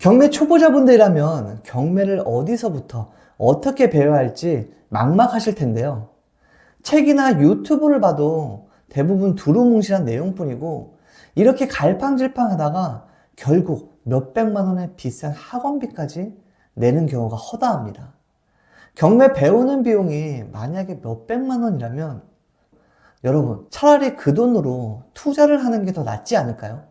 경매 초보자분들이라면 경매를 어디서부터 어떻게 배워야 할지 막막하실 텐데요. 책이나 유튜브를 봐도 대부분 두루뭉실한 내용뿐이고 이렇게 갈팡질팡 하다가 결국 몇백만 원의 비싼 학원비까지 내는 경우가 허다합니다. 경매 배우는 비용이 만약에 몇백만 원이라면 여러분 차라리 그 돈으로 투자를 하는 게 더 낫지 않을까요?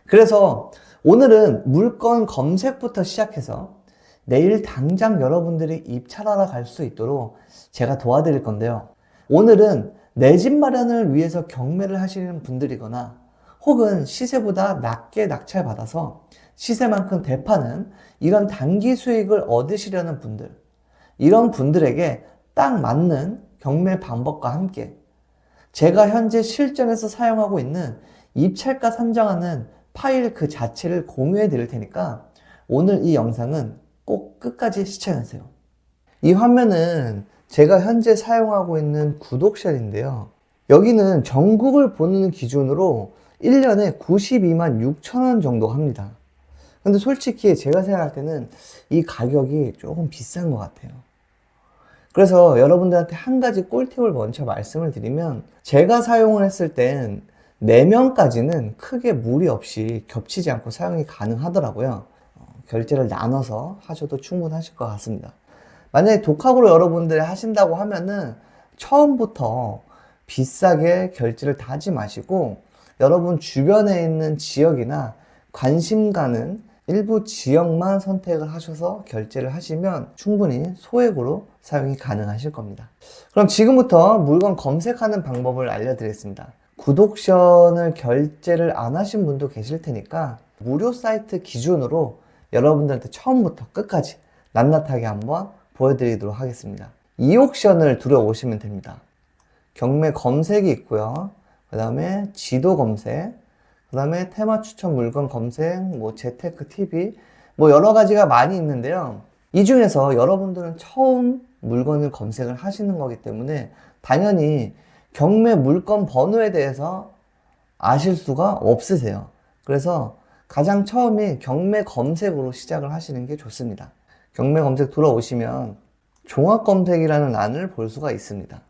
그래서 오늘은 물건 검색부터 시작해서 내일 당장 여러분들이 입찰하러 갈 수 있도록 제가 도와드릴 건데요. 오늘은 내 집 마련을 위해서 경매를 하시는 분들이거나 혹은 시세보다 낮게 낙찰받아서 시세만큼 대파는 이런 단기 수익을 얻으시려는 분들, 이런 분들에게 딱 맞는 경매 방법과 함께 제가 현재 실전에서 사용하고 있는 입찰가 산정하는 파일 그 자체를 공유해 드릴 테니까 오늘 이 영상은 꼭 끝까지 시청하세요. 이 화면은 제가 현재 사용하고 있는 구독셀인데요. 여기는 전국을 보는 기준으로 1년에 92만 6천 원 정도 합니다. 근데 솔직히 제가 생각할 때는 이 가격이 조금 비싼 것 같아요. 그래서 여러분들한테 한 가지 꿀팁을 먼저 말씀을 드리면 제가 사용을 했을 땐 4명까지는 크게 무리 없이 겹치지 않고 사용이 가능하더라고요. 결제를 나눠서 하셔도 충분하실 것 같습니다. 만약에 독학으로 여러분들이 하신다고 하면은 처음부터 비싸게 결제를 다 하지 마시고 여러분 주변에 있는 지역이나 관심 가는 일부 지역만 선택을 하셔서 결제를 하시면 충분히 소액으로 사용이 가능하실 겁니다. 그럼 지금부터 물건 검색하는 방법을 알려드리겠습니다. 구독션을 결제를 안 하신 분도 계실 테니까 무료 사이트 기준으로 여러분들한테 처음부터 끝까지 낱낱하게 한번 보여드리도록 하겠습니다. 2옥션을 들어오시면 됩니다. 경매 검색이 있고요. 그 다음에 지도 검색, 그 다음에 테마 추천 물건 검색, 재테크 TV, 여러 가지가 많이 있는데요. 이 중에서 여러분들은 처음 물건을 검색을 하시는 거기 때문에 당연히 경매 물건 번호에 대해서 아실 수가 없으세요. 그래서 가장 처음에 경매 검색으로 시작을 하시는 게 좋습니다. 경매 검색 들어오시면 종합 검색이라는 란을 볼 수가 있습니다.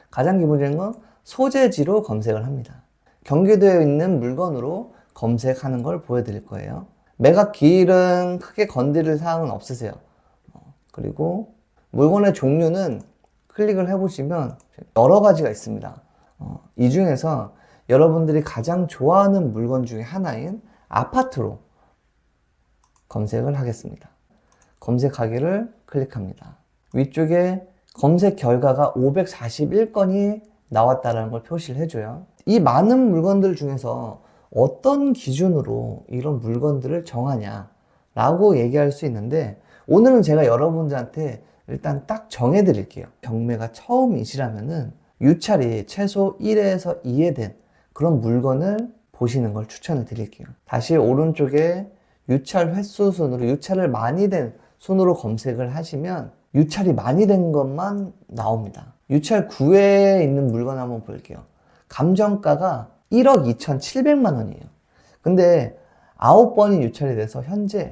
가장 기본적인 건 소재지로 검색을 합니다. 경계도에 있는 물건으로 검색하는 걸 보여드릴 거예요. 매각 기일은 크게 건드릴 사항은 없으세요. 그리고 물건의 종류는 클릭을 해보시면 여러 가지가 있습니다. 이 중에서 여러분들이 가장 좋아하는 물건 중에 하나인 아파트로 검색을 하겠습니다. 검색하기를 클릭합니다. 위쪽에 검색 결과가 541건이 나왔다는 걸 표시를 해줘요. 이 많은 물건들 중에서 어떤 기준으로 이런 물건들을 정하냐 라고 얘기할 수 있는데 오늘은 제가 여러분들한테 일단 딱 정해 드릴게요. 경매가 처음이시라면은 유찰이 최소 1회에서 2회 된 그런 물건을 보시는 걸 추천을 드릴게요. 다시 오른쪽에 유찰 횟수 순으로 유찰을 많이 된 순으로 검색을 하시면 유찰이 많이 된 것만 나옵니다. 유찰 9회에 있는 물건 한번 볼게요. 감정가가 1억 2,700만 원이에요. 근데 9번이 유찰이 돼서 현재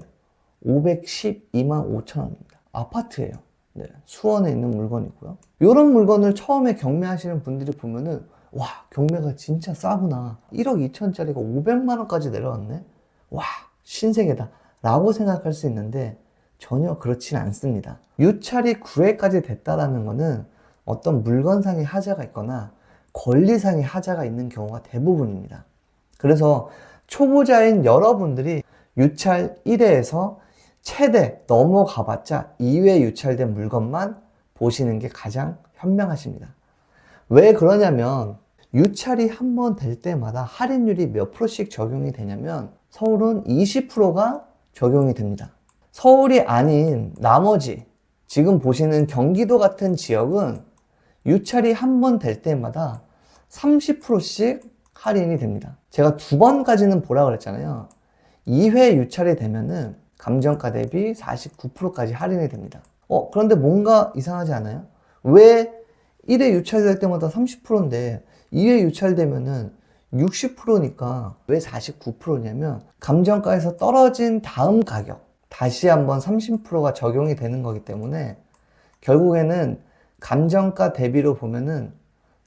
512만 5천 원입니다. 아파트예요. 네, 수원에 있는 물건이고요. 이런 물건을 처음에 경매하시는 분들이 보면은 와, 경매가 진짜 싸구나. 1억 2천짜리가 500만 원까지 내려왔네. 와, 신세계다 라고 생각할 수 있는데 전혀 그렇진 않습니다. 유찰이 9회까지 됐다라는 거는 어떤 물건상의 하자가 있거나 권리상의 하자가 있는 경우가 대부분입니다. 그래서 초보자인 여러분들이 유찰 1회에서 최대 넘어가봤자 2회 유찰된 물건만 보시는 게 가장 현명하십니다. 왜 그러냐면 유찰이 한 번 될 때마다 할인율이 몇 프로씩 적용이 되냐면 서울은 20%가 적용이 됩니다. 서울이 아닌 나머지 지금 보시는 경기도 같은 지역은 유찰이 한 번 될 때마다 30%씩 할인이 됩니다. 제가 2번까지는 보라 그랬잖아요. 2회 유찰이 되면은 감정가 대비 49%까지 할인이 됩니다. 그런데 뭔가 이상하지 않아요? 왜 1회 유찰될 때마다 30%인데 2회 유찰되면은 60%니까 왜 49%냐면 감정가에서 떨어진 다음 가격 다시 한번 30%가 적용이 되는 거기 때문에 결국에는 감정가 대비로 보면은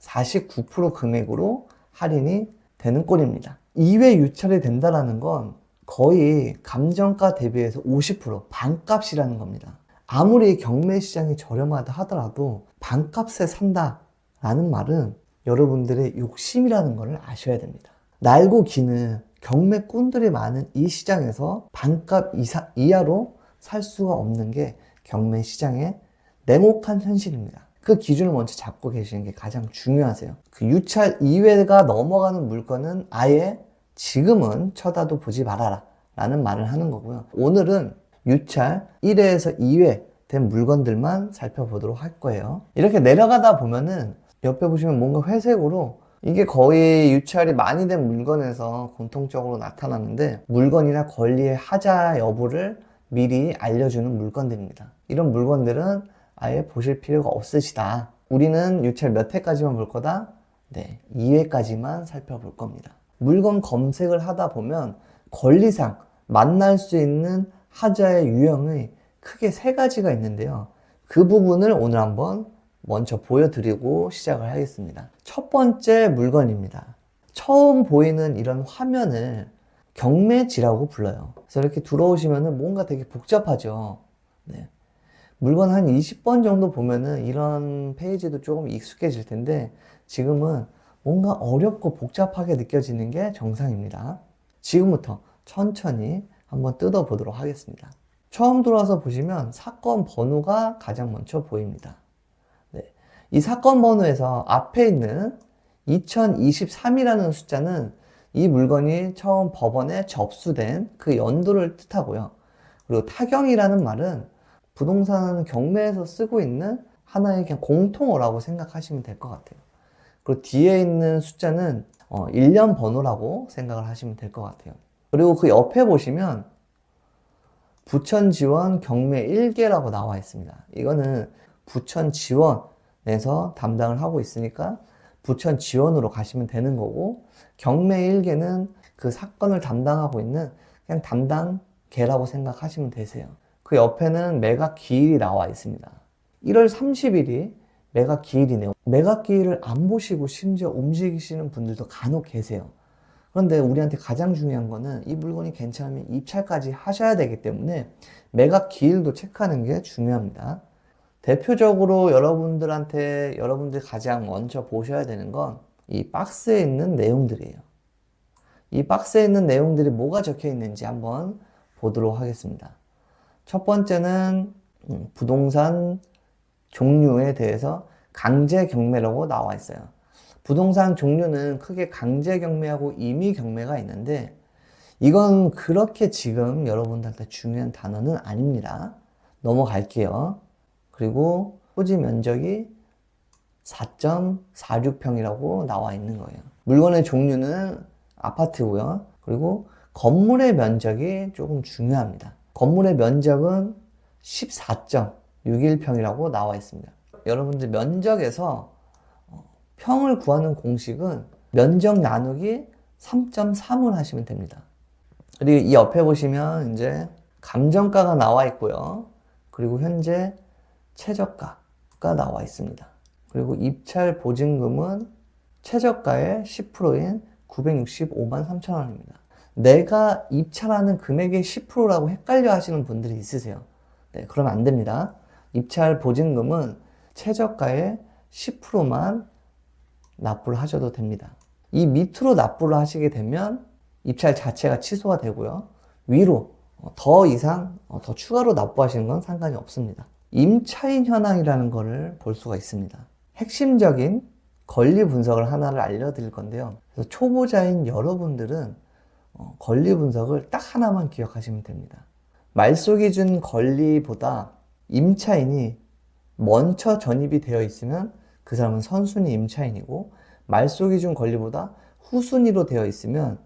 49% 금액으로 할인이 되는 꼴입니다. 2회 유찰이 된다라는 건 거의 감정가 대비해서 50% 반값이라는 겁니다. 아무리 경매 시장이 저렴하다 하더라도 반값에 산다라는 말은 여러분들의 욕심이라는 걸 아셔야 됩니다. 날고 기는 경매꾼들이 많은 이 시장에서 반값 이하로 살 수가 없는 게 경매 시장의 냉혹한 현실입니다. 그 기준을 먼저 잡고 계시는 게 가장 중요하세요. 그 유찰 2회가 넘어가는 물건은 아예 지금은 쳐다도 보지 말아라 라는 말을 하는 거고요. 오늘은 유찰 1회에서 2회 된 물건들만 살펴보도록 할 거예요. 이렇게 내려가다 보면은 옆에 보시면 뭔가 회색으로 이게 거의 유찰이 많이 된 물건에서 공통적으로 나타나는데 물건이나 권리의 하자 여부를 미리 알려주는 물건들입니다. 이런 물건들은 아예 보실 필요가 없으시다. 우리는 유찰 몇 회까지만 볼 거다? 네, 2회까지만 살펴볼 겁니다. 물건 검색을 하다 보면 권리상 만날 수 있는 하자의 유형이 크게 3가지가 있는데요. 그 부분을 오늘 한번 먼저 보여드리고 시작을 하겠습니다. 첫 번째 물건입니다. 처음 보이는 이런 화면을 경매지라고 불러요. 그래서 이렇게 들어오시면은 뭔가 되게 복잡하죠. 네. 물건 한 20번 정도 보면은 이런 페이지도 조금 익숙해질 텐데 지금은 뭔가 어렵고 복잡하게 느껴지는 게 정상입니다. 지금부터 천천히 한번 뜯어보도록 하겠습니다. 처음 들어와서 보시면 사건 번호가 가장 먼저 보입니다. 네. 이 사건 번호에서 앞에 있는 2023이라는 숫자는 이 물건이 처음 법원에 접수된 그 연도를 뜻하고요. 그리고 타경이라는 말은 부동산 경매에서 쓰고 있는 하나의 그냥 공통어라고 생각하시면 될 것 같아요. 그리고 뒤에 있는 숫자는 1년 번호라고 생각을 하시면 될 것 같아요. 그리고 그 옆에 보시면 부천 지원 경매 1개라고 나와 있습니다. 이거는 부천 지원에서 담당을 하고 있으니까 부천 지원으로 가시면 되는 거고 경매 1개는 그 사건을 담당하고 있는 그냥 담당계라고 생각하시면 되세요. 그 옆에는 매각 기일이 나와 있습니다. 1월 30일이 매각 기일이네요. 매각 기일을 안 보시고 심지어 움직이시는 분들도 간혹 계세요. 그런데 우리한테 가장 중요한 거는 이 물건이 괜찮으면 입찰까지 하셔야 되기 때문에 매각 기일도 체크하는 게 중요합니다. 대표적으로 여러분들이 가장 먼저 보셔야 되는 건 이 박스에 있는 내용들이에요. 이 박스에 있는 내용들이 뭐가 적혀 있는지 한번 보도록 하겠습니다. 첫 번째는 부동산 종류에 대해서 강제 경매라고 나와 있어요. 부동산 종류는 크게 강제 경매하고 임의 경매가 있는데 이건 그렇게 지금 여러분들한테 중요한 단어는 아닙니다. 넘어갈게요. 그리고 토지 면적이 4.46평이라고 나와 있는 거예요. 물건의 종류는 아파트고요. 그리고 건물의 면적이 조금 중요합니다. 건물의 면적은 14.61평이라고 나와 있습니다. 여러분들 면적에서 평을 구하는 공식은 면적 나누기 3.3을 하시면 됩니다. 그리고 이 옆에 보시면 이제 감정가가 나와 있고요. 그리고 현재 최저가가 나와 있습니다. 그리고 입찰 보증금은 최저가의 10%인 965만 3천 원입니다. 내가 입찰하는 금액의 10%라고 헷갈려 하시는 분들이 있으세요. 네, 그러면 안 됩니다. 입찰 보증금은 최저가의 10%만 납부를 하셔도 됩니다. 이 밑으로 납부를 하시게 되면 입찰 자체가 취소가 되고요. 위로 더 이상 더 추가로 납부하시는 건 상관이 없습니다. 임차인 현황이라는 것을 볼 수가 있습니다. 핵심적인 권리 분석을 하나를 알려드릴 건데요. 그래서 초보자인 여러분들은 권리 분석을 딱 하나만 기억하시면 됩니다. 말소기준 권리보다 임차인이 먼저 전입이 되어 있으면 그 사람은 선순위 임차인이고 말소기준 권리보다 후순위로 되어 있으면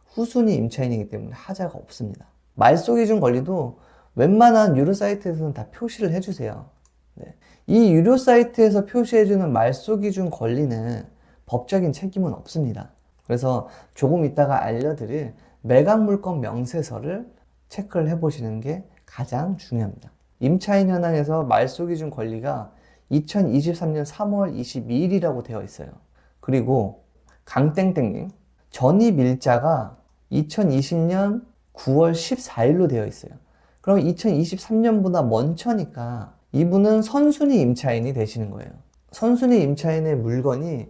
후순위 임차인이기 때문에 하자가 없습니다. 말소기준 권리도 웬만한 유료 사이트에서는 다 표시를 해주세요. 네. 이 유료 사이트에서 표시해주는 말소기준 권리는 법적인 책임은 없습니다. 그래서 조금 이따가 알려드릴 매각물건 명세서를 체크를 해보시는 게 가장 중요합니다. 임차인 현황에서 말소기준 권리가 2023년 3월 22일이라고 되어 있어요. 그리고 강땡땡님, 전입일자가 2020년 9월 14일로 되어 있어요. 그럼 2023년보다 먼저니까 이분은 선순위 임차인이 되시는 거예요. 선순위 임차인의 물건이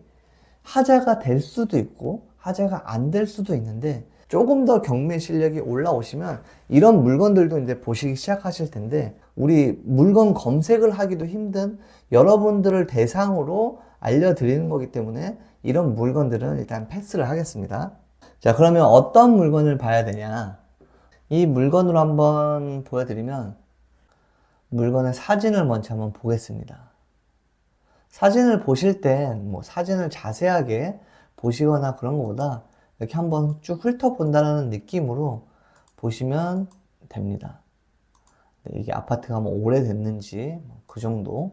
하자가 될 수도 있고 하자가 안 될 수도 있는데, 조금 더 경매 실력이 올라오시면 이런 물건들도 이제 보시기 시작하실 텐데, 우리 물건 검색을 하기도 힘든 여러분들을 대상으로 알려드리는 거기 때문에 이런 물건들은 일단 패스를 하겠습니다. 자, 그러면 어떤 물건을 봐야 되냐? 이 물건으로 한번 보여드리면, 물건의 사진을 먼저 한번 보겠습니다. 사진을 보실 땐 뭐 사진을 자세하게 보시거나 그런 것보다 이렇게 한번 쭉 훑어본다는 느낌으로 보시면 됩니다. 이게 아파트가 뭐 오래됐는지 그 정도.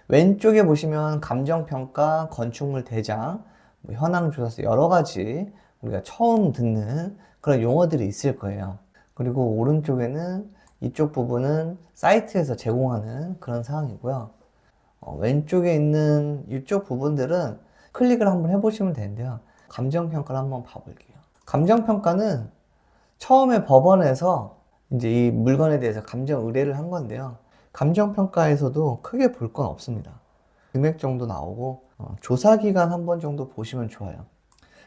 왼쪽에 보시면 감정평가, 건축물 대장, 뭐 현황조사서, 여러 가지 우리가 처음 듣는 그런 용어들이 있을 거예요. 그리고 오른쪽에는 이쪽 부분은 사이트에서 제공하는 그런 상황이고요. 왼쪽에 있는 이쪽 부분들은 클릭을 한번 해보시면 되는데요. 감정평가를 한번 봐볼게요. 감정평가는 처음에 법원에서 이제 이 물건에 대해서 감정 의뢰를 한 건데요. 감정평가에서도 크게 볼 건 없습니다. 금액 정도 나오고, 조사기간 한 번 정도 보시면 좋아요.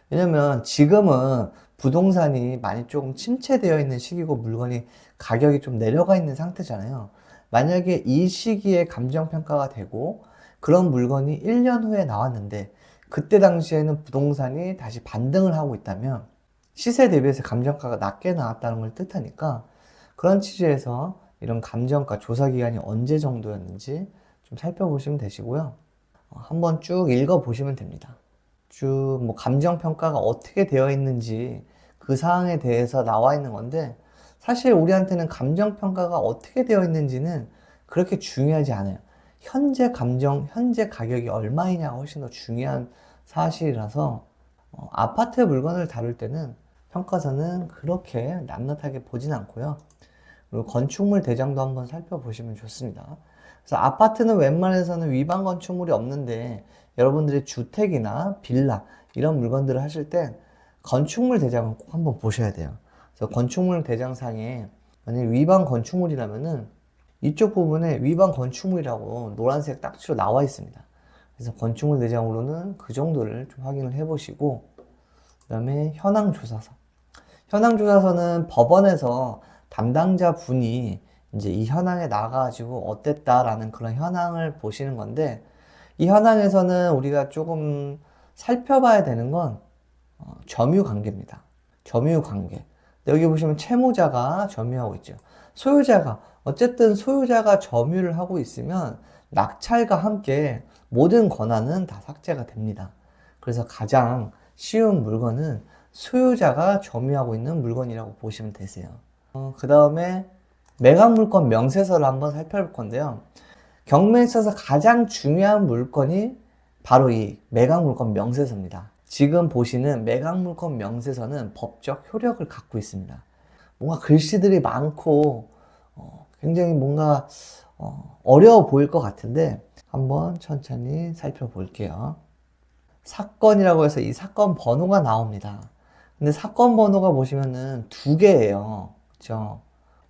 왜냐면 지금은 부동산이 많이 조금 침체되어 있는 시기고 물건이 가격이 좀 내려가 있는 상태잖아요. 만약에 이 시기에 감정평가가 되고 그런 물건이 1년 후에 나왔는데 그때 당시에는 부동산이 다시 반등을 하고 있다면 시세 대비해서 감정가가 낮게 나왔다는 걸 뜻하니까, 그런 취지에서 이런 감정가 조사 기간이 언제 정도였는지 좀 살펴보시면 되시고요. 한번 쭉 읽어보시면 됩니다. 쭉 뭐 감정평가가 어떻게 되어 있는지 그 사항에 대해서 나와 있는 건데, 사실 우리한테는 감정평가가 어떻게 되어 있는지는 그렇게 중요하지 않아요. 현재 감정, 현재 가격이 얼마이냐가 훨씬 더 중요한 사실이라서, 아파트 물건을 다룰 때는 평가서는 그렇게 낱낱하게 보진 않고요. 그리고 건축물 대장도 한번 살펴보시면 좋습니다. 그래서 아파트는 웬만해서는 위반 건축물이 없는데, 여러분들이 주택이나 빌라 이런 물건들을 하실 때 건축물 대장은 꼭 한번 보셔야 돼요. 그래서 건축물 대장상에 만약에 위반 건축물이라면은 이쪽 부분에 위반 건축물이라고 노란색 딱지로 나와 있습니다. 그래서 건축물 대장으로는 그 정도를 좀 확인을 해 보시고, 그 다음에 현황조사서. 현황조사서는 법원에서 담당자 분이 이제 이 현황에 나가가지고 어땠다라는 그런 현황을 보시는 건데, 이 현황에서는 우리가 조금 살펴봐야 되는 건 점유 관계입니다. 점유 관계. 여기 보시면 채무자가 점유하고 있죠. 소유자가, 어쨌든 소유자가 점유를 하고 있으면 낙찰과 함께 모든 권한은 다 삭제가 됩니다. 그래서 가장 쉬운 물건은 소유자가 점유하고 있는 물건이라고 보시면 되세요. 그 다음에 매각물건 명세서를 한번 살펴볼 건데요. 경매에 있어서 가장 중요한 물건이 바로 이 매각물건 명세서입니다. 지금 보시는 매각물건 명세서는 법적 효력을 갖고 있습니다. 뭔가 글씨들이 많고 굉장히 뭔가 어려워 보일 것 같은데 한번 천천히 살펴볼게요. 사건이라고 해서 이 사건 번호가 나옵니다. 근데 사건 번호가 보시면은 두 개예요. 그렇죠?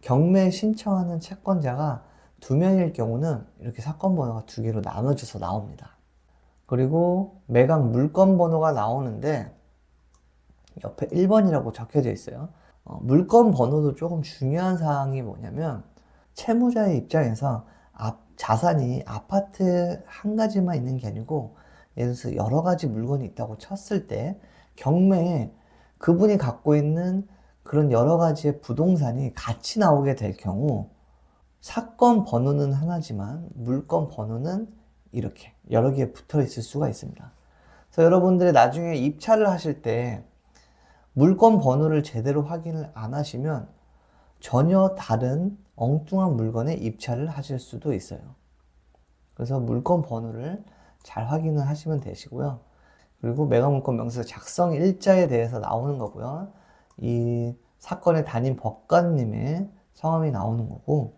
경매 신청하는 채권자가 두 명일 경우는 이렇게 사건 번호가 두 개로 나눠져서 나옵니다. 그리고 매각 물건 번호가 나오는데 옆에 1번이라고 적혀져 있어요. 물건 번호도 조금 중요한 사항이 뭐냐면, 채무자의 입장에서 자산이 아파트 한 가지만 있는 게 아니고 예를 들어서 여러 가지 물건이 있다고 쳤을 때 경매에 그분이 갖고 있는 그런 여러 가지의 부동산이 같이 나오게 될 경우 사건 번호는 하나지만 물건 번호는 이렇게 여러 개 붙어 있을 수가 있습니다. 그래서 여러분들이 나중에 입찰을 하실 때 물건 번호를 제대로 확인을 안 하시면 전혀 다른 엉뚱한 물건에 입찰을 하실 수도 있어요. 그래서 물건 번호를 잘 확인을 하시면 되시고요. 그리고 매각물건 명세서 작성 일자에 대해서 나오는 거고요. 이 사건의 담임 법관님의 성함이 나오는 거고,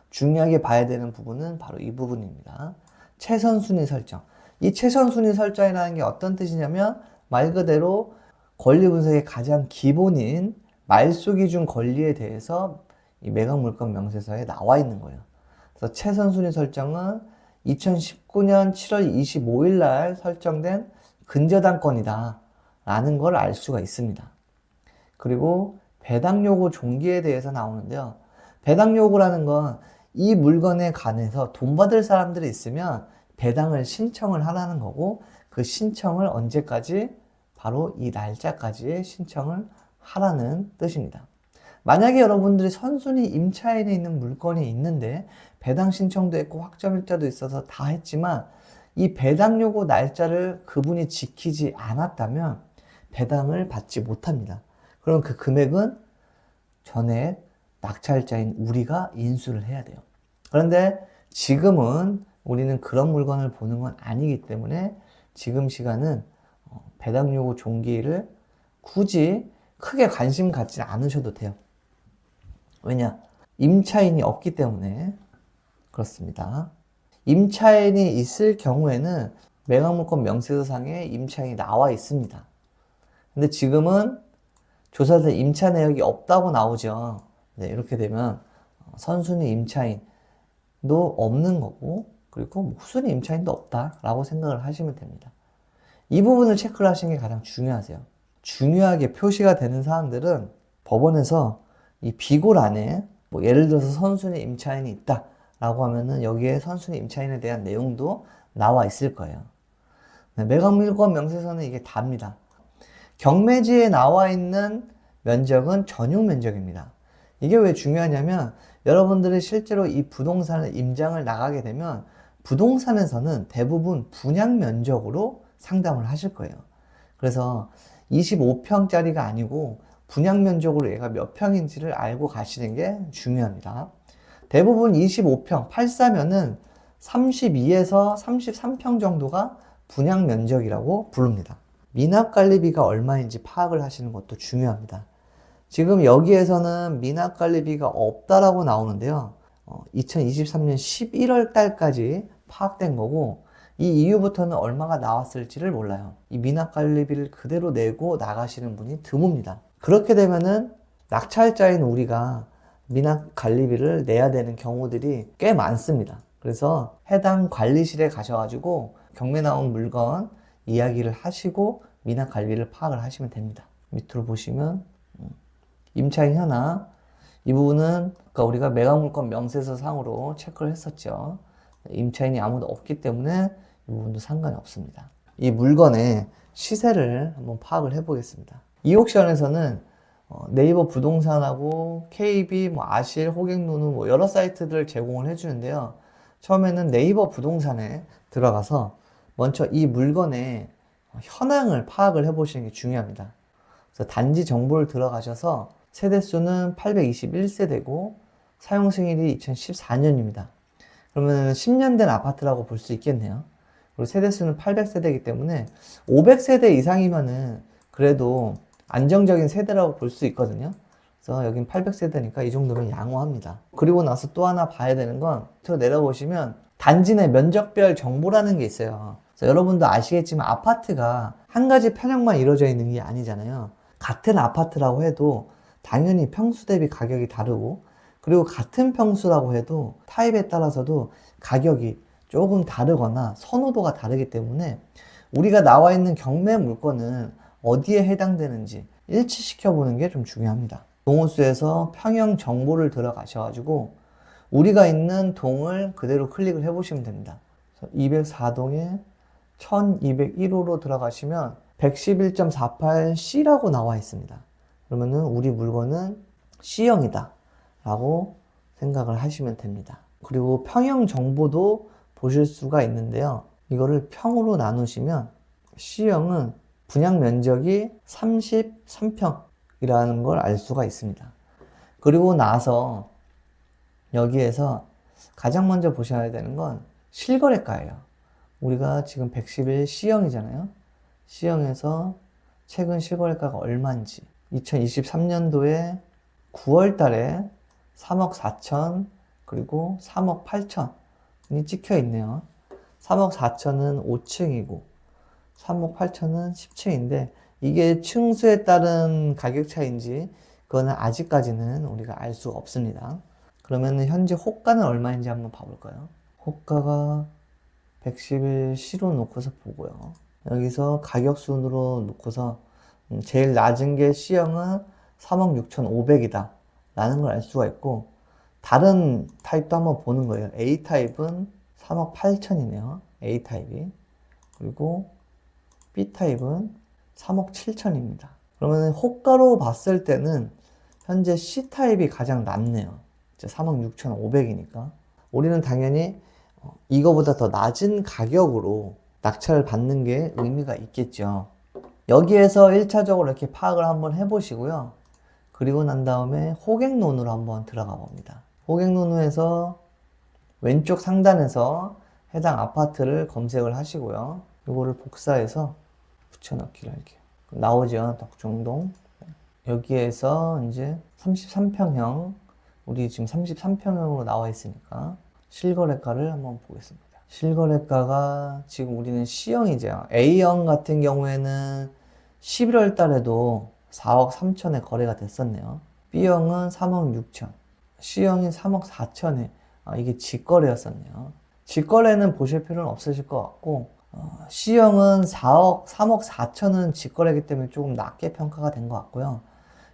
중요하게 봐야 되는 부분은 바로 이 부분입니다. 최선순위 설정. 이 최선순위 설정이라는 게 어떤 뜻이냐면 말 그대로 권리 분석의 가장 기본인 말소기준 권리에 대해서 이 매각물건 명세서에 나와 있는 거예요. 그래서 최선순위 설정은 2019년 7월 25일 날 설정된 근저당권이다 라는 걸 알 수가 있습니다. 그리고 배당요구 종기에 대해서 나오는데요. 배당요구라는 건 이 물건에 관해서 돈 받을 사람들이 있으면 배당을 신청을 하라는 거고, 그 신청을 언제까지? 바로 이 날짜까지 신청을 하라는 뜻입니다. 만약에 여러분들이 선순위 임차인에 있는 물건이 있는데 배당 신청도 했고 확정일자도 있어서 다 했지만 이 배당 요구 날짜를 그분이 지키지 않았다면 배당을 받지 못합니다. 그럼 그 금액은 전액 낙찰자인 우리가 인수를 해야 돼요. 그런데 지금은 우리는 그런 물건을 보는 건 아니기 때문에 지금 시간은 배당 요구 종기를 굳이 크게 관심 갖지 않으셔도 돼요. 왜냐? 임차인이 없기 때문에 그렇습니다. 임차인이 있을 경우에는 매각물건 명세서상에 임차인이 나와 있습니다. 근데 지금은 조사된 임차 내역이 없다고 나오죠. 네, 이렇게 되면 선순위 임차인도 없는 거고, 그리고 후순위 임차인도 없다라고 생각을 하시면 됩니다. 이 부분을 체크를 하시는 게 가장 중요하세요. 중요하게 표시가 되는 사항들은 법원에서 이 비고란에 뭐 예를 들어서 선순위 임차인이 있다라고 하면은 여기에 선순위 임차인에 대한 내용도 나와 있을 거예요. 네, 매각물건 명세서는 이게 답니다. 경매지에 나와 있는 면적은 전용 면적입니다. 이게 왜 중요하냐면 여러분들이 실제로 이 부동산을 임장을 나가게 되면 부동산에서는 대부분 분양 면적으로 상담을 하실 거예요. 그래서 25평짜리가 아니고 분양 면적으로 얘가 몇 평인지를 알고 가시는 게 중요합니다. 대부분 25평, 84면은 32에서 33평 정도가 분양 면적이라고 부릅니다. 미납관리비가 얼마인지 파악을 하시는 것도 중요합니다. 지금 여기에서는 미납관리비가 없다라고 나오는데요. 2023년 11월 달까지 파악된 거고, 이 이후부터는 얼마가 나왔을지를 몰라요. 이 미납관리비를 그대로 내고 나가시는 분이 드뭅니다. 그렇게 되면은 낙찰자인 우리가 미납관리비를 내야 되는 경우들이 꽤 많습니다. 그래서 해당 관리실에 가셔가지고 경매 나온 물건 이야기를 하시고 미납관리비를 파악을 하시면 됩니다. 밑으로 보시면 임차인 현황, 이 부분은 그러니까 우리가 매각물건 명세서 상으로 체크를 했었죠. 임차인이 아무도 없기 때문에 이 부분도 상관이 없습니다. 이 물건의 시세를 한번 파악을 해보겠습니다. 이 옥션에서는 네이버 부동산하고 KB, 뭐 아실, 호갱노는 뭐 여러 사이트들을 제공을 해주는데요. 처음에는 네이버 부동산에 들어가서 먼저 이 물건의 현황을 파악을 해보시는 게 중요합니다. 그래서 단지 정보를 들어가셔서 세대수는 821세대고 사용승일이 2014년입니다. 그러면 10년 된 아파트라고 볼 수 있겠네요. 그리고 세대수는 800세대이기 때문에 500세대 이상이면은 그래도 안정적인 세대라고 볼 수 있거든요. 그래서 여긴 800세대니까 이 정도면 양호합니다. 그리고 나서 또 하나 봐야 되는 건 밑으로 내려보시면 단지 내 면적별 정보라는 게 있어요. 그래서 여러분도 아시겠지만 아파트가 한 가지 편형만 이루어져 있는 게 아니잖아요. 같은 아파트라고 해도 당연히 평수 대비 가격이 다르고, 그리고 같은 평수라고 해도 타입에 따라서도 가격이 조금 다르거나 선호도가 다르기 때문에 우리가 나와 있는 경매 물건은 어디에 해당되는지 일치시켜 보는 게 좀 중요합니다. 동호수에서 평형 정보를 들어가셔가지고 우리가 있는 동을 그대로 클릭을 해보시면 됩니다. 204동에 1201호로 들어가시면 111.48C라고 나와 있습니다. 그러면은 우리 물건은 C형이다 라고 생각을 하시면 됩니다. 그리고 평형 정보도 보실 수가 있는데요. 이거를 평으로 나누시면 C형은 분양 면적이 33평이라는 걸 알 수가 있습니다. 그리고 나서 여기에서 가장 먼저 보셔야 되는 건 실거래가예요. 우리가 지금 111 C형이잖아요. C형에서 최근 실거래가가 얼마인지, 2023년도에 9월 달에 3억 4천, 그리고 3억 8천이 찍혀 있네요. 3억 4천은 5층이고, 3억 8천은 10층인데, 이게 층수에 따른 가격 차이인지, 그거는 아직까지는 우리가 알 수가 없습니다. 그러면 현재 호가는 얼마인지 한번 봐볼까요? 호가가 111 시로 놓고서 보고요. 여기서 가격 순으로 놓고서 제일 낮은 게 C형은 3억 6,500이다 라는 걸 알 수가 있고, 다른 타입도 한번 보는 거예요. A타입은 3억 8천이네요. A타입이. 그리고 B타입은 3억 7천입니다. 그러면 호가로 봤을 때는 현재 C타입이 가장 낮네요. 3억 6,500이니까. 우리는 당연히 이거보다 더 낮은 가격으로 낙찰을 받는 게 의미가 있겠죠. 여기에서 1차적으로 이렇게 파악을 한번 해보시고요. 그리고 난 다음에 호갱론으로 한번 들어가 봅니다. 호갱론에서 왼쪽 상단에서 해당 아파트를 검색을 하시고요. 이거를 복사해서 붙여넣기를 할게요. 나오죠. 덕중동. 여기에서 이제 33평형, 우리 지금 33평형으로 나와 있으니까 실거래가를 한번 보겠습니다. 실거래가가 지금 우리는 C형이죠. A형 같은 경우에는 11월 달에도 4억 3천에 거래가 됐었네요. B형은 3억 6천, C형이 3억 4천에 이게 직거래였었네요. 직거래는 보실 필요는 없으실 것 같고, C형은 3억 4천은 직거래이기 때문에 조금 낮게 평가가 된 것 같고요.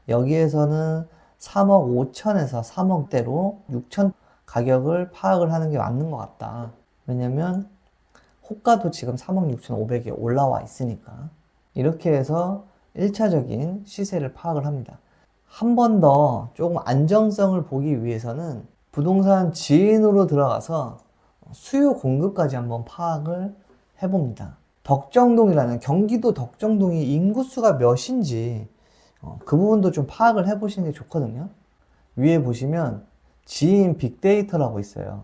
여기에서는 3억 5천에서 3억대로 6천 가격을 파악을 하는 게 맞는 것 같다. 왜냐면 호가도 지금 3억 6,500에 올라와 있으니까. 이렇게 해서 1차적인 시세를 파악을 합니다. 한 번 더 조금 안정성을 보기 위해서는 부동산 지인으로 들어가서 수요 공급까지 한번 파악을 해봅니다. 덕정동이라는, 경기도 덕정동이 인구수가 몇인지 그 부분도 좀 파악을 해보시는 게 좋거든요. 위에 보시면 지인 빅데이터라고 있어요.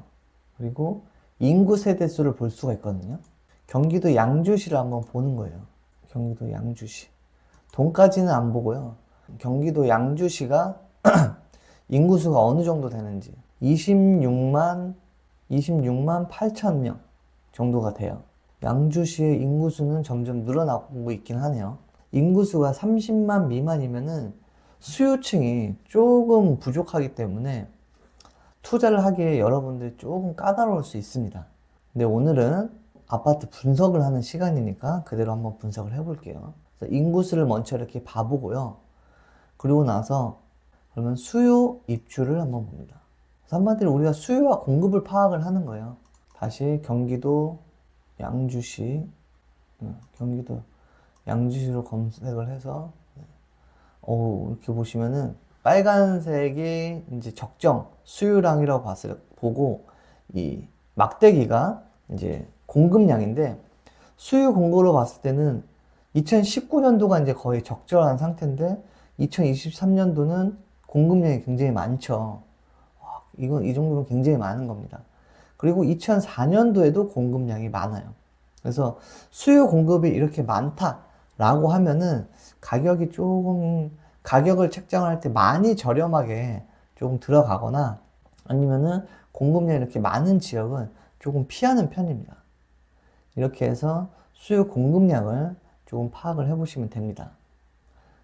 그리고 인구 세대수를 볼 수가 있거든요. 경기도 양주시를 한번 보는 거예요. 경기도 양주시. 동까지는 안 보고요. 경기도 양주시가 인구수가 어느 정도 되는지 26만 8천 명 정도가 돼요. 양주시의 인구수는 점점 늘어나고 있긴 하네요. 인구수가 30만 미만이면은 수요층이 조금 부족하기 때문에 투자를 하기에 여러분들이 조금 까다로울 수 있습니다. 근데 오늘은 아파트 분석을 하는 시간이니까 그대로 한번 분석을 해볼게요. 그래서 인구수를 먼저 이렇게 봐보고요. 그리고 나서 그러면 수요 입주를 한번 봅니다. 그래서 한마디로 우리가 수요와 공급을 파악을 하는 거예요. 다시 경기도 양주시, 경기도 양주시로 검색을 해서 이렇게 보시면은 빨간색이 이제 적정 수요량이라고 보고, 이 막대기가 이제 공급량인데, 수요 공급으로 봤을 때는 2019년도가 이제 거의 적절한 상태인데 2023년도는 공급량이 굉장히 많죠. 이 정도면 굉장히 많은 겁니다. 그리고 2004년도에도 공급량이 많아요. 그래서 수요 공급이 이렇게 많다라고 하면은 가격을 책정할 때 많이 저렴하게 조금 들어가거나, 아니면은 공급량이 이렇게 많은 지역은 조금 피하는 편입니다. 이렇게 해서 수요 공급량을 조금 파악을 해보시면 됩니다.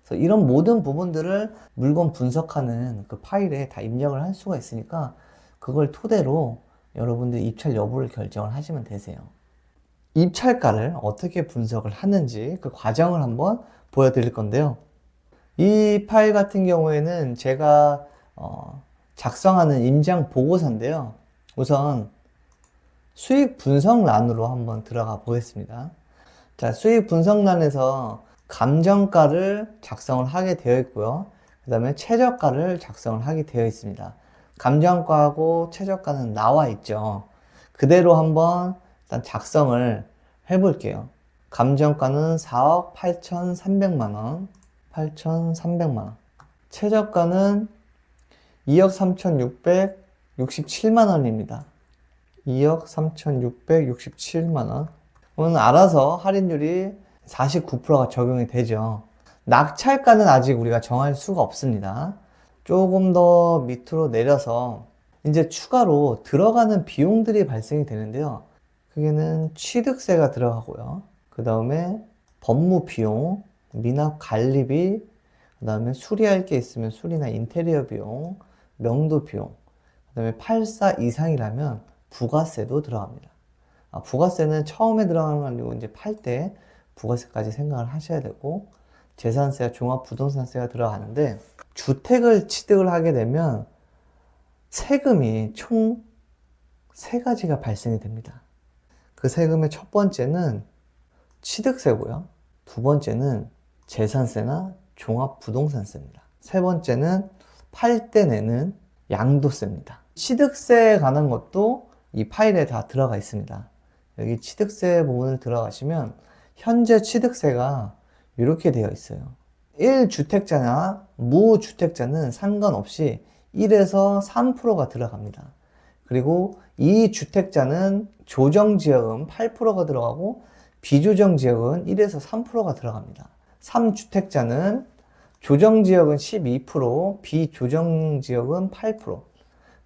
그래서 이런 모든 부분들을 물건 분석하는 그 파일에 다 입력을 할 수가 있으니까 그걸 토대로 여러분들 입찰 여부를 결정을 하시면 되세요. 입찰가를 어떻게 분석을 하는지 그 과정을 한번 보여드릴 건데요. 이 파일 같은 경우에는 제가 작성하는 임장 보고서인데요. 우선 수익 분석란으로 한번 들어가 보겠습니다. 자, 수익 분석란에서 감정가를 작성을 하게 되어 있고요. 그 다음에 최저가를 작성을 하게 되어 있습니다. 감정가하고 최저가는 나와 있죠. 그대로 한번 일단 작성을 해볼게요. 감정가는 4억 8,300만원, 8,300만원. 최저가는 2억 3,667만원입니다. 2억 3,667만원. 그러면 알아서 할인율이 49%가 적용이 되죠. 낙찰가는 아직 우리가 정할 수가 없습니다. 조금 더 밑으로 내려서 이제 추가로 들어가는 비용들이 발생이 되는데요. 그게는 취득세가 들어가고요. 그 다음에 법무 비용, 미납 관리비, 그 다음에 수리할 게 있으면 수리나 인테리어 비용, 명도 비용, 그 다음에 84 이상이라면 부가세도 들어갑니다. 부가세는 처음에 들어가는 건 아니고 이제 팔 때 부가세까지 생각을 하셔야 되고, 재산세와 종합부동산세가 들어가는데, 주택을 취득을 하게 되면 세금이 총 3가지가 발생이 됩니다. 그 세금의 첫 번째는 취득세고요. 두 번째는 재산세나 종합부동산세입니다. 세 번째는 팔 때 내는 양도세입니다. 취득세에 관한 것도 이 파일에 다 들어가 있습니다. 여기 취득세 부분을 들어가시면 현재 취득세가 이렇게 되어 있어요. 1주택자나 무주택자는 상관없이 1에서 3%가 들어갑니다. 그리고 2주택자는 조정지역은 8%가 들어가고 비조정지역은 1에서 3%가 들어갑니다. 3주택자는 조정지역은 12%, 비조정지역은 8%,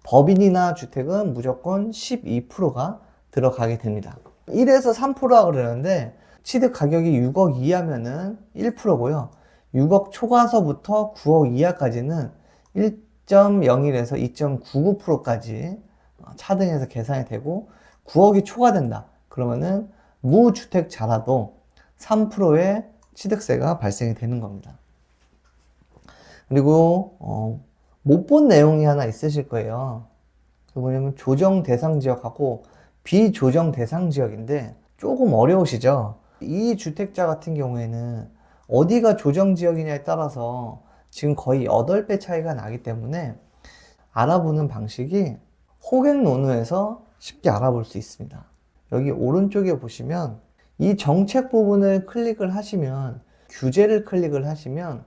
법인이나 주택은 무조건 12%가 들어가게 됩니다. 1에서 3%라 그러는데 취득 가격이 6억 이하면은 1%고요. 6억 초과서부터 9억 이하까지는 1.01에서 2.99%까지 차등해서 계산이 되고, 9억이 초과된다 그러면은 무주택자라도 3%의 취득세가 발생이 되는 겁니다. 그리고 못 본 내용이 하나 있으실 거예요. 그 뭐냐면 조정 대상 지역하고 비조정 대상 지역인데 조금 어려우시죠? 이 주택자 같은 경우에는 어디가 조정 지역이냐에 따라서 지금 거의 8배 차이가 나기 때문에 알아보는 방식이 호객노노에서 쉽게 알아볼 수 있습니다. 여기 오른쪽에 보시면 이 정책 부분을 클릭을 하시면, 규제를 클릭을 하시면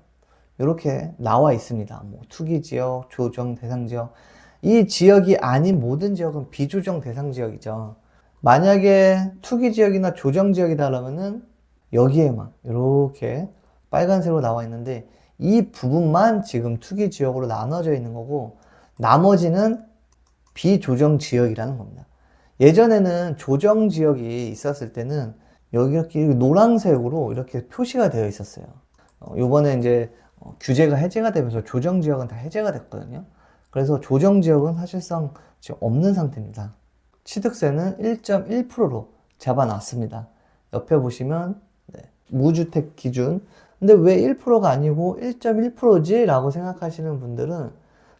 이렇게 나와 있습니다. 뭐 투기지역, 조정 대상지역. 이 지역이 아닌 모든 지역은 비조정 대상지역이죠. 만약에 투기지역이나 조정지역이다 그러면은 여기에만 이렇게 빨간색으로 나와 있는데, 이 부분만 지금 투기지역으로 나눠져 있는 거고 나머지는 비조정지역이라는 겁니다. 예전에는 조정지역이 있었을 때는 여기 이렇게 노란색으로 이렇게 표시가 되어 있었어요. 요번에 이제 규제가 해제가 되면서 조정지역은 다 해제가 됐거든요. 그래서 조정지역은 사실상 지금 없는 상태입니다. 취득세는 1.1%로 잡아놨습니다. 옆에 보시면 무주택 기준. 근데 왜 1%가 아니고 1.1%지? 라고 생각하시는 분들은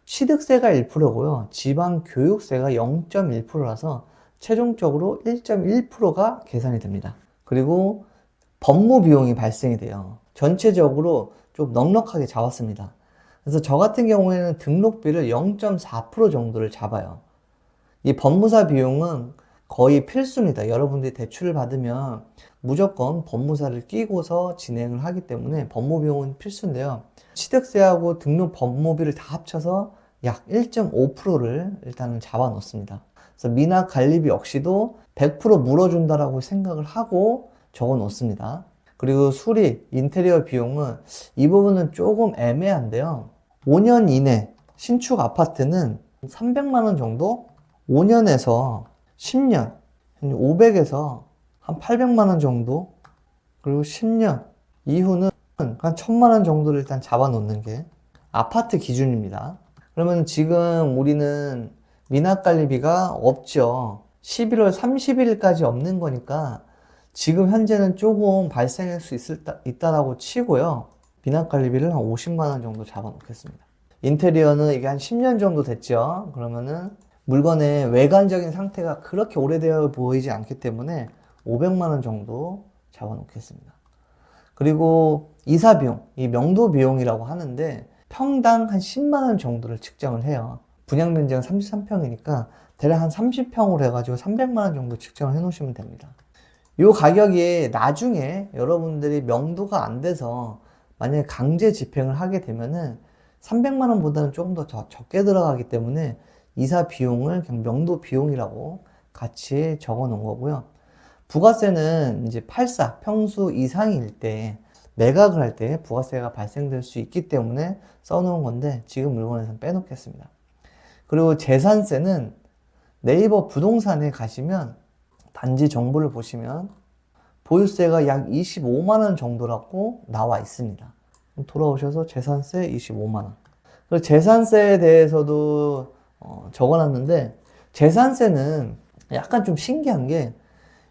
취득세가 1%고요. 지방교육세가 0.1%라서 최종적으로 1.1%가 계산이 됩니다. 그리고 법무 비용이 발생이 돼요. 전체적으로 좀 넉넉하게 잡았습니다. 그래서 저 같은 경우에는 등록비를 0.4% 정도를 잡아요. 이 법무사 비용은 거의 필수입니다. 여러분들이 대출을 받으면 무조건 법무사를 끼고서 진행을 하기 때문에 법무 비용은 필수인데요. 취득세하고 등록 법무비를 다 합쳐서 약 1.5%를 일단은 잡아 놓습니다. 그래서 미납 관리비 역시도 100% 물어준다라고 생각을 하고 적어 놓습니다. 그리고 수리, 인테리어 비용은 이 부분은 조금 애매한데요. 5년 이내 신축 아파트는 300만 원 정도? 5년에서 10년, 500에서 한 800만 원 정도? 그리고 10년 이후는 한 1000만 원 정도를 일단 잡아 놓는 게 아파트 기준입니다. 그러면 지금 우리는 미납관리비가 없죠. 11월 30일까지 없는 거니까 지금 현재는 조금 발생할 수 있다라고 치고요. 미납관리비를 한 50만 원 정도 잡아 놓겠습니다. 인테리어는 이게 한 10년 정도 됐죠. 그러면은 물건의 외관적인 상태가 그렇게 오래되어 보이지 않기 때문에 500만 원 정도 잡아 놓겠습니다. 그리고 이사 비용, 이 명도 비용이라고 하는데 평당 한 10만 원 정도를 측정을 해요. 분양 면적은 33평이니까 대략 한 30평으로 해가지고 300만 원 정도 측정을 해 놓으시면 됩니다. 이 가격이 나중에 여러분들이 명도가 안 돼서 만약에 강제 집행을 하게 되면은 300만 원보다는 조금 더 적게 들어가기 때문에 이사 비용을 그냥 명도 비용이라고 같이 적어 놓은 거고요. 부가세는 이제 84 평수 이상일 때 매각을 할 때 부가세가 발생될 수 있기 때문에 써놓은 건데 지금 물건에서는 빼놓겠습니다. 그리고 재산세는 네이버 부동산에 가시면 단지 정보를 보시면 보유세가 약 25만 원 정도라고 나와 있습니다. 돌아오셔서 재산세 25만 원. 그리고 재산세에 대해서도 적어놨는데 재산세는 약간 좀 신기한 게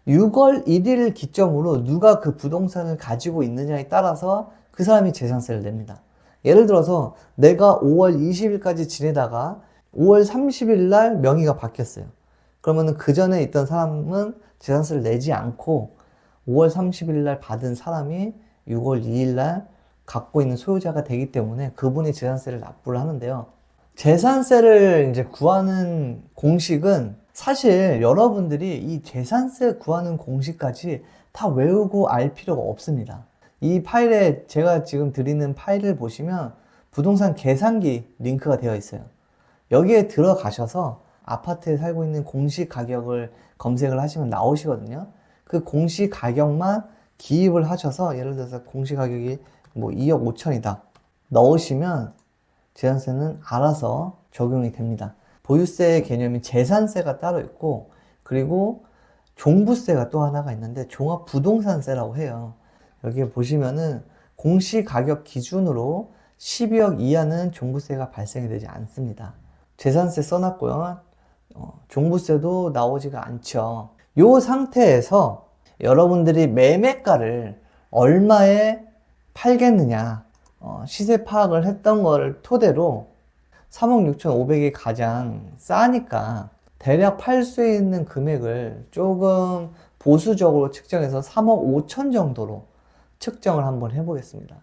6월 1일 기점으로 누가 그 부동산을 가지고 있느냐에 따라서 그 사람이 재산세를 냅니다. 예를 들어서 내가 5월 20일까지 지내다가 5월 30일 날 명의가 바뀌었어요. 그러면은 그 전에 있던 사람은 재산세를 내지 않고 5월 30일 날 받은 사람이 6월 2일 날 갖고 있는 소유자가 되기 때문에 그분이 재산세를 납부를 하는데요. 재산세를 이제 구하는 공식은 사실 여러분들이 이 재산세 구하는 공식까지 다 외우고 알 필요가 없습니다. 이 파일에 제가 지금 드리는 파일을 보시면 부동산 계산기 링크가 되어 있어요. 여기에 들어가셔서 아파트에 살고 있는 공시 가격을 검색을 하시면 나오시거든요. 그 공시 가격만 기입을 하셔서 예를 들어서 공시 가격이 뭐 2억 5천이다 넣으시면 재산세는 알아서 적용이 됩니다. 보유세의 개념이 재산세가 따로 있고 그리고 종부세가 또 하나가 있는데 종합부동산세라고 해요. 여기 보시면은 공시가격 기준으로 12억 이하는 종부세가 발생이 되지 않습니다. 재산세 써놨고요. 종부세도 나오지가 않죠. 이 상태에서 여러분들이 매매가를 얼마에 팔겠느냐 시세 파악을 했던 걸 토대로 3억 6,500이 가장 싸니까 대략 팔 수 있는 금액을 조금 보수적으로 측정해서 3억 5천 정도로 측정을 한번 해보겠습니다.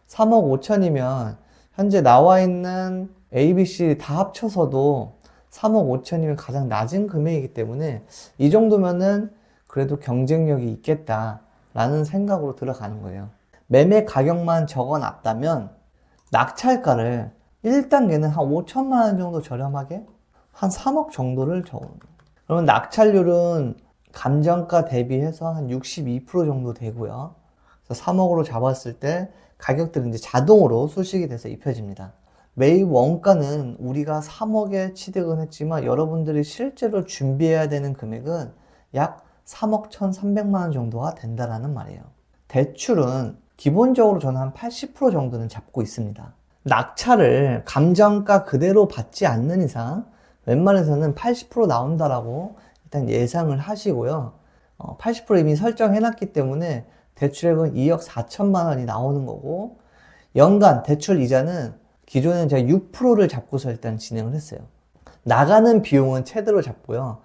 3억 5천이면 현재 나와 있는 A, B, C 다 합쳐서도 3억 5천이면 가장 낮은 금액이기 때문에 이 정도면은 그래도 경쟁력이 있겠다라는 생각으로 들어가는 거예요. 매매 가격만 적어놨다면 낙찰가를 1단계는 한 5천만 원 정도 저렴하게 한 3억 정도를 적어요. 그러면 낙찰률은 감정가 대비해서 한 62% 정도 되고요. 그래서 3억으로 잡았을 때 가격들은 이제 자동으로 수식이 돼서 입혀집니다. 매입 원가는 우리가 3억에 취득은 했지만 여러분들이 실제로 준비해야 되는 금액은 약 3억 1,300만 원 정도가 된다라는 말이에요. 대출은 기본적으로 저는 한 80% 정도는 잡고 있습니다. 낙찰을 감정가 그대로 받지 않는 이상 웬만해서는 80% 나온다라고 일단 예상을 하시고요. 80% 이미 설정해놨기 때문에 대출액은 2억 4천만 원이 나오는 거고 연간 대출 이자는 기존에 제가 6%를 잡고서 일단 진행을 했어요. 나가는 비용은 최대로 잡고요.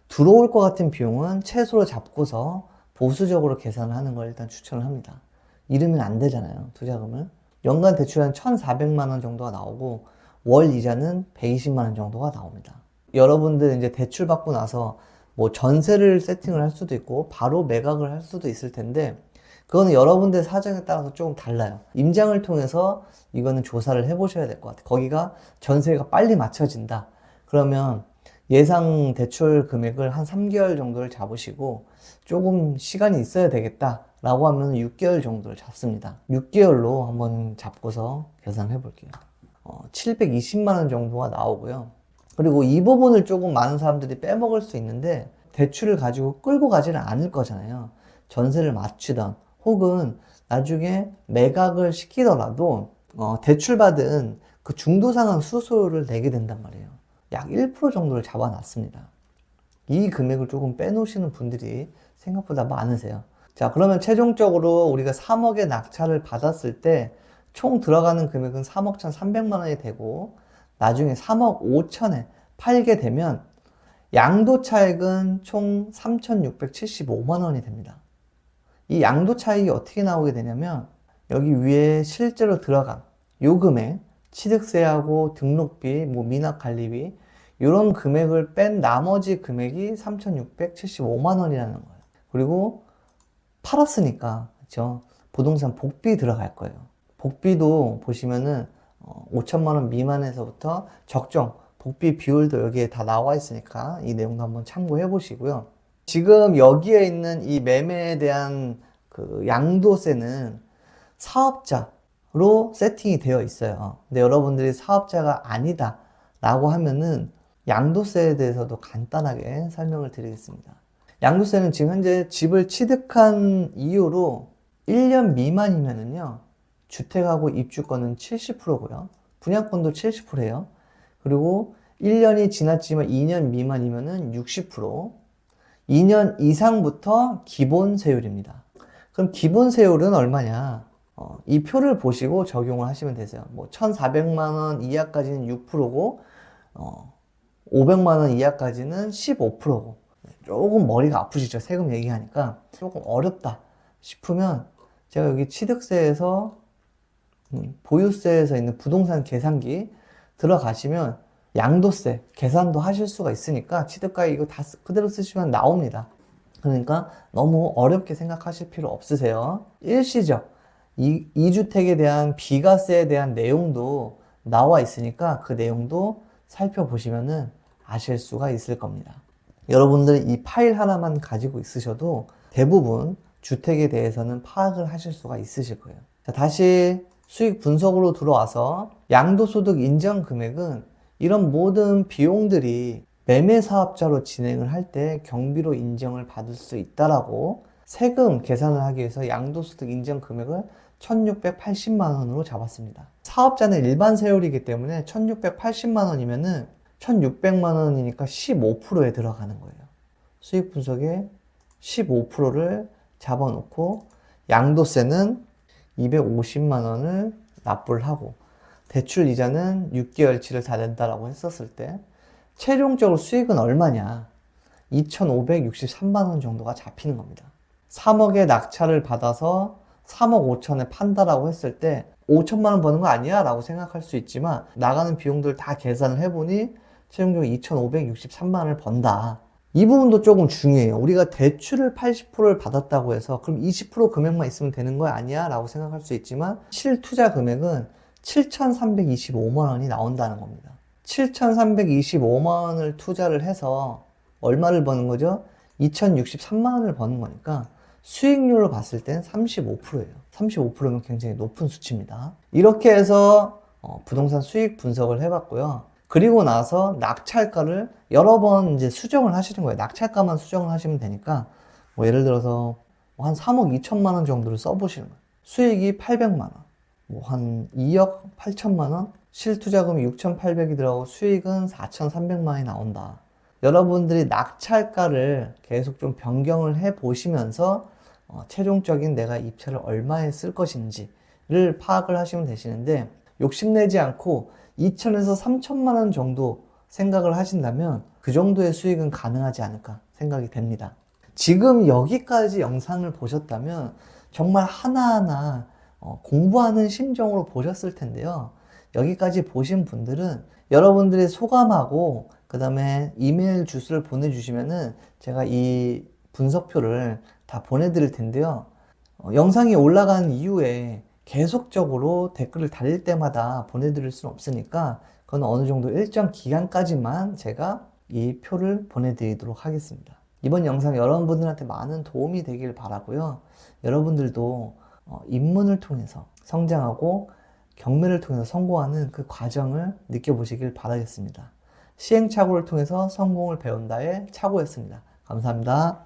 들어올 것 같은 비용은 최소로 잡고서 보수적으로 계산을 하는 걸 일단 추천을 합니다. 이러면 안 되잖아요, 투자금을. 연간 대출 한 1,400만 원 정도가 나오고 월 이자는 120만 원 정도가 나옵니다. 여러분들 이제 대출 받고 나서 뭐 전세를 세팅을 할 수도 있고 바로 매각을 할 수도 있을 텐데 그거는 여러분들 사정에 따라서 조금 달라요. 임장을 통해서 이거는 조사를 해보셔야 될 것 같아요. 거기가 전세가 빨리 맞춰진다. 그러면 예상 대출 금액을 한 3개월 정도를 잡으시고 조금 시간이 있어야 되겠다 라고 하면 6개월 정도를 잡습니다. 6개월로 한번 잡고서 계산해 볼게요. 720만 원 정도가 나오고요. 그리고 이 부분을 조금 많은 사람들이 빼먹을 수 있는데 대출을 가지고 끌고 가지는 않을 거잖아요. 전세를 맞추던 혹은 나중에 매각을 시키더라도 대출받은 그 중도상환 수수료를 내게 된단 말이에요. 약 1% 정도를 잡아놨습니다. 이 금액을 조금 빼놓으시는 분들이 생각보다 많으세요. 자, 그러면 최종적으로 우리가 3억의 낙찰을 받았을 때 총 들어가는 금액은 3억 1,300만 원이 되고 나중에 3억 5천에 팔게 되면 양도차익은 총 3,675만 원이 됩니다. 이 양도차익이 어떻게 나오게 되냐면 여기 위에 실제로 들어간 요 금액, 취득세하고 등록비, 뭐 미납관리비 이런 금액을 뺀 나머지 금액이 3,675만 원이라는 거예요. 그리고 팔았으니까 그렇죠? 부동산 복비 들어갈 거예요. 복비도 보시면은 5천만 원 미만에서부터 적정 복비 비율도 여기에 다 나와 있으니까 이 내용도 한번 참고해 보시고요. 지금 여기에 있는 이 매매에 대한 그 양도세는 사업자로 세팅이 되어 있어요. 근데 여러분들이 사업자가 아니다 라고 하면은 양도세에 대해서도 간단하게 설명을 드리겠습니다. 양도세는 지금 현재 집을 취득한 이후로 1년 미만이면은요, 주택하고 입주권은 70%고요. 분양권도 70%예요. 그리고 1년이 지났지만 2년 미만이면은 60%, 2년 이상부터 기본 세율입니다. 그럼 기본 세율은 얼마냐? 이 표를 보시고 적용을 하시면 되세요. 뭐 1,400만 원 이하까지는 6%고 500만 원 이하까지는 15%고. 조금 머리가 아프시죠? 세금 얘기하니까 조금 어렵다 싶으면 제가 여기 취득세에서 보유세에서 있는 부동산 계산기 들어가시면 양도세 계산도 하실 수가 있으니까 취득가액 이거 다 그대로 쓰시면 나옵니다. 그러니까 너무 어렵게 생각하실 필요 없으세요. 일시적 2주택에 대한 비과세에 대한 내용도 나와 있으니까 그 내용도 살펴보시면은 아실 수가 있을 겁니다. 여러분들 이 파일 하나만 가지고 있으셔도 대부분 주택에 대해서는 파악을 하실 수가 있으실 거예요. 자, 다시 수익 분석으로 들어와서 양도소득 인정 금액은 이런 모든 비용들이 매매 사업자로 진행을 할 때 경비로 인정을 받을 수 있다라고 세금 계산을 하기 위해서 양도소득 인정 금액을 1,680만 원으로 잡았습니다. 사업자는 일반 세율이기 때문에 1,680만 원이면은 1,600만 원이니까 15%에 들어가는 거예요. 수익 분석에 15%를 잡아놓고 양도세는 250만 원을 납부를 하고 대출 이자는 6개월치를 다 낸다라고 했었을 때 최종적으로 수익은 얼마냐? 2,563만 원 정도가 잡히는 겁니다. 3억의 낙찰을 받아서 3억 5천에 판다라고 했을 때 5천만 원 버는 거 아니야? 라고 생각할 수 있지만 나가는 비용들 다 계산을 해보니 최종적으로 2,563만 원을 번다. 이 부분도 조금 중요해요. 우리가 대출을 80%를 받았다고 해서 그럼 20% 금액만 있으면 되는 거 아니야? 라고 생각할 수 있지만 실투자 금액은 7,325만 원이 나온다는 겁니다. 7,325만 원을 투자를 해서 얼마를 버는 거죠? 2,063만 원을 버는 거니까 수익률로 봤을 땐 35%예요. 35%면 굉장히 높은 수치입니다. 이렇게 해서 부동산 수익 분석을 해봤고요. 그리고 나서 낙찰가를 여러 번 이제 수정을 하시는 거예요. 낙찰가만 수정을 하시면 되니까 뭐 예를 들어서 한 3억 2천만 원 정도를 써보시는 거예요. 수익이 800만 원, 뭐 한 2억 8천만 원, 실투자금이 6,800이 들어가고 수익은 4,300만 원이 나온다. 여러분들이 낙찰가를 계속 좀 변경을 해 보시면서 최종적인 내가 입찰을 얼마에 쓸 것인지를 파악을 하시면 되시는데 욕심내지 않고 2천에서 3천만 원 정도 생각을 하신다면 그 정도의 수익은 가능하지 않을까 생각이 됩니다. 지금 여기까지 영상을 보셨다면 정말 하나하나 공부하는 심정으로 보셨을 텐데요. 여기까지 보신 분들은 여러분들의 소감하고 그 다음에 이메일 주소를 보내주시면은 제가 이 분석표를 다 보내드릴 텐데요. 영상이 올라간 이후에 계속적으로 댓글을 달릴 때마다 보내드릴 수는 없으니까 그건 어느 정도 일정 기간까지만 제가 이 표를 보내드리도록 하겠습니다. 이번 영상 여러분들한테 많은 도움이 되길 바라고요. 여러분들도 입문을 통해서 성장하고 경매를 통해서 성공하는 그 과정을 느껴보시길 바라겠습니다. 시행착오를 통해서 성공을 배운다의 착오였습니다. 감사합니다.